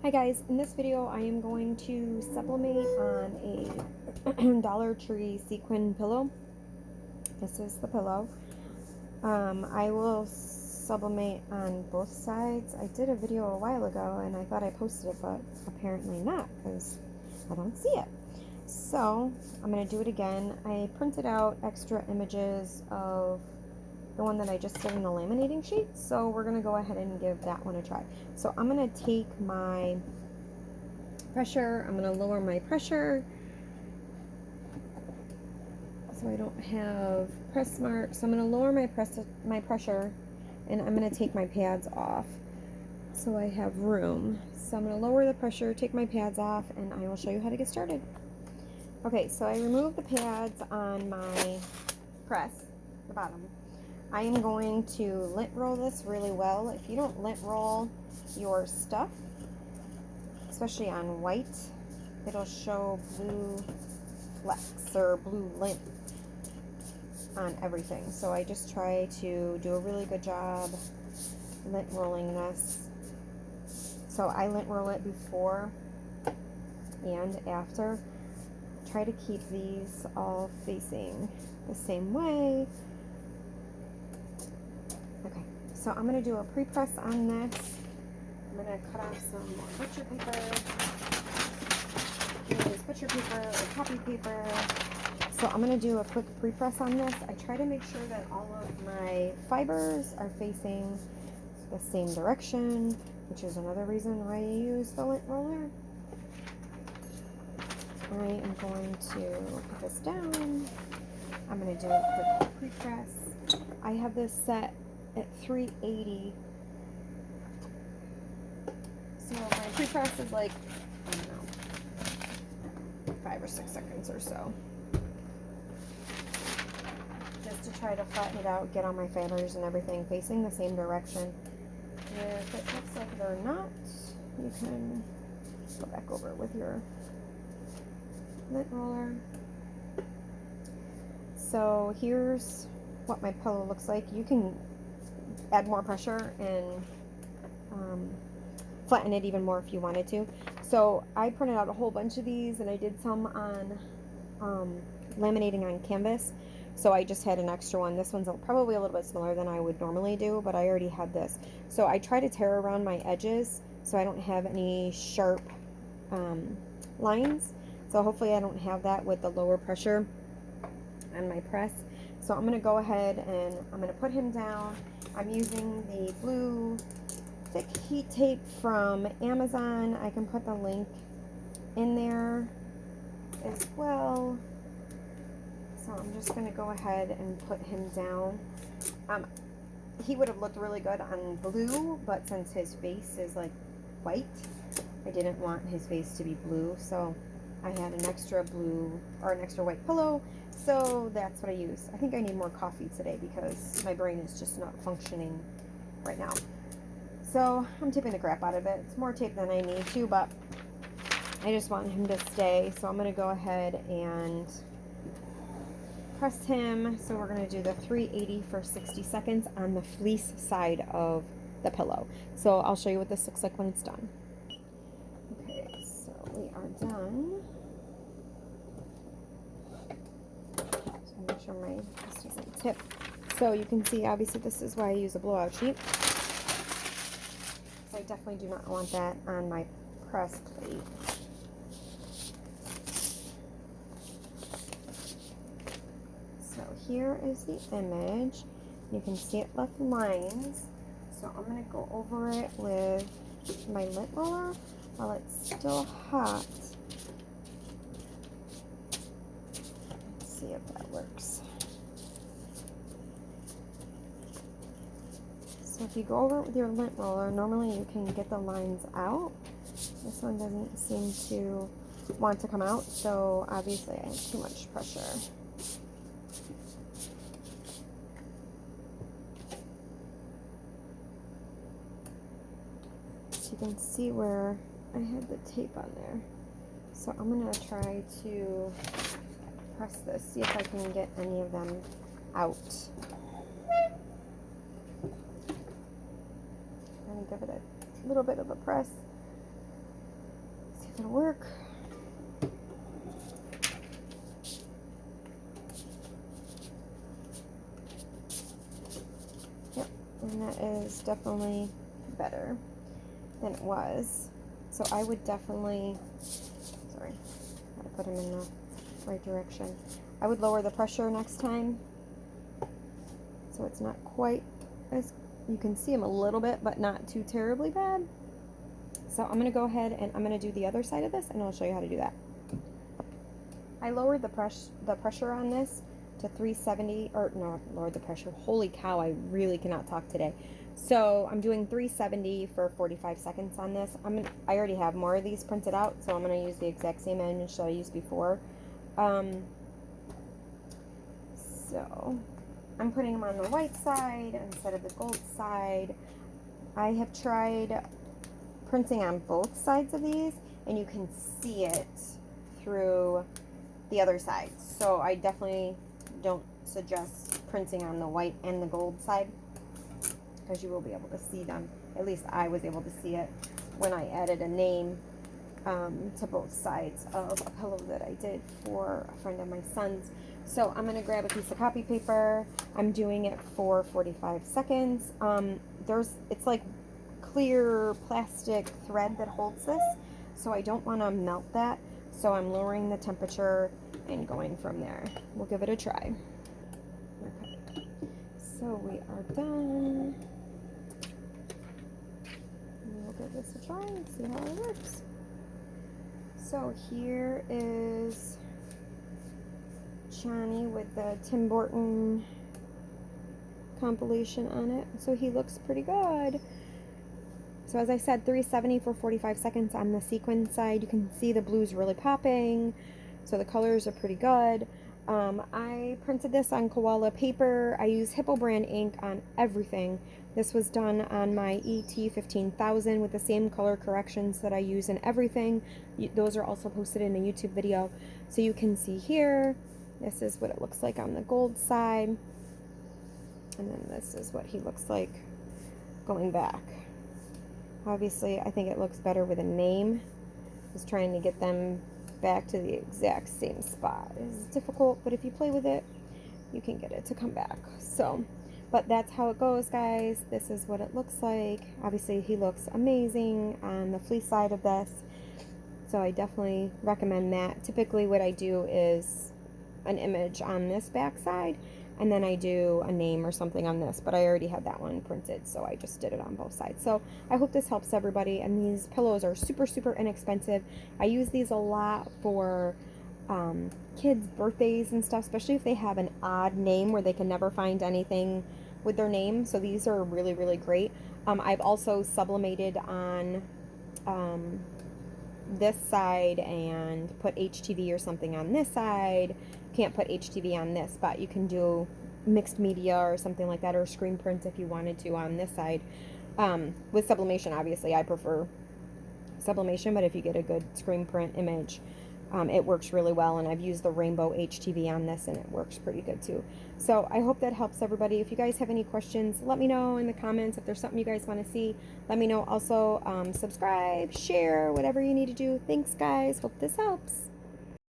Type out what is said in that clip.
Hi guys, in this video I am going to sublimate on a Dollar Tree sequin pillow. This is the pillow. I will sublimate on both sides. I did a video a while ago and I thought I posted it, but apparently not because I don't see it. So I'm going to do it again. I printed out extra images of the one that I just did in the laminating sheet, so we're going to go ahead and give that one a try. So I'm going to take my pressure, I'm going to lower my pressure so I don't have press marks. So I'm going to lower my pressure, and I'm going to take my pads off so I have room. So I'm going to lower the pressure, take my pads off, and I will show you how to get started. Okay, so I removed the pads on my press, the bottom. I am going to lint roll this really well. If you don't lint roll your stuff, especially on white, it'll show blue flecks or blue lint on everything. So I just try to do a really good job lint rolling this. So I lint roll it before and after. Try to keep these all facing the same way. Okay, so I'm going to do a pre-press on this. I'm going to cut off some more butcher paper. Use butcher paper or copy paper. So I'm going to do a quick pre-press on this. I try to make sure that all of my fibers are facing the same direction, which is another reason why you use the lint roller. I am going to put this down. I'm going to do a quick pre-press. I have this set at 380. So my pre-press is like, I don't know, 5 or 6 seconds or so. Just to try to flatten it out, get all my fibers and everything facing the same direction. If it looks like they're not, you can go back over it with your lint roller. So here's what my pillow looks like. You can add more pressure and flatten it even more if you wanted to. So I printed out a whole bunch of these and I did some on laminating on canvas. So I just had an extra one. This one's probably a little bit smaller than I would normally do, but I already had this. So I try to tear around my edges so I don't have any sharp lines. So hopefully I don't have that with the lower pressure on my press. So I'm going to go ahead and I'm going to put him down. I'm using the blue thick heat tape from Amazon. I can put the link in there as well. So I'm just going to go ahead and put him down. He would have looked really good on blue, but since his face is like white, I didn't want his face to be blue, so I had an extra blue or an extra white pillow, so that's what I use. I think I need more coffee today because my brain is just not functioning right now. So I'm taping the crap out of it. It's more tape than I need to, but I just want him to stay, so I'm going to go ahead and press him. So we're going to do the 380 for 60 seconds on the fleece side of the pillow. So I'll show you what this looks like when it's done. Okay, so we are done. So make sure this doesn't tip. So you can see, obviously, this is why I use a blowout sheet. So I definitely do not want that on my press plate. So here is the image. You can see it left lines. So I'm going to go over it with my lint roller while it's still hot. Let's see if that works. So if you go over it with your lint roller, normally you can get the lines out. This one doesn't seem to want to come out, so obviously I have too much pressure. So you can see where I had the tape on there. So I'm going to try to press this, see if I can get any of them out. And give it a little bit of a press. That'll work. Yep, and that is definitely better than it was. So I would definitely, sorry, gotta put him in the right direction. I would lower the pressure next time, so it's not quite as, you can see him a little bit, but not too terribly bad. So I'm gonna go ahead and I'm gonna do the other side of this, and I'll show you how to do that. I lowered the pressure on this to 370, or no, lowered the pressure. Holy cow, I really cannot talk today. So I'm doing 370 for 45 seconds on this. I already have more of these printed out, so I'm gonna use the exact same image that I used before. So I'm putting them on the white side instead of the gold side. I have tried printing on both sides of these, and you can see it through the other side. So I definitely don't suggest printing on the white and the gold side, because you will be able to see them. At least I was able to see it when I added a name to both sides of a pillow that I did for a friend of my son's. So I'm gonna grab a piece of copy paper. I'm doing it for 45 seconds. It's like clear plastic thread that holds this, so I don't want to melt that. So I'm lowering the temperature and going from there. We'll give it a try. Okay, so we are done. We'll give this a try and see how it works. So here is Johnny with the Tim Burton compilation on it. So he looks pretty good. So as I said, 370 for 45 seconds on the sequin side. You can see the blues really popping. So the colors are pretty good. I printed this on Koala paper. I use Hiipoo brand ink on everything. This was done on my ET 15000 with the same color corrections that I use in everything. Those are also posted in a YouTube video. So you can see here, this is what it looks like on the gold side. And then this is what he looks like going back. Obviously, I think it looks better with a name. Just trying to get them back to the exact same spot. It's difficult, but if you play with it, you can get it to come back. So, but that's how it goes, guys. This is what it looks like. Obviously, he looks amazing on the fleece side of this. So I definitely recommend that. Typically, what I do is an image on this back side, and then I do a name or something on this, but I already had that one printed, so I just did it on both sides. So I hope this helps everybody, and these pillows are super, super inexpensive. I use these a lot for kids' birthdays and stuff, especially if they have an odd name where they can never find anything with their name. So these are really, really great. I've also sublimated on this side and put HTV or something on this side. Can't put HTV on this, but you can do mixed media or something like that, or screen print if you wanted to on this side. With sublimation, obviously I prefer sublimation, but if you get a good screen print image, it works really well, and I've used the rainbow HTV on this and it works pretty good too. So I hope that helps everybody. If you guys have any questions, let me know in the comments. If there's something you guys want to see, let me know. Also, subscribe, share, whatever you need to do. Thanks, guys. Hope this helps.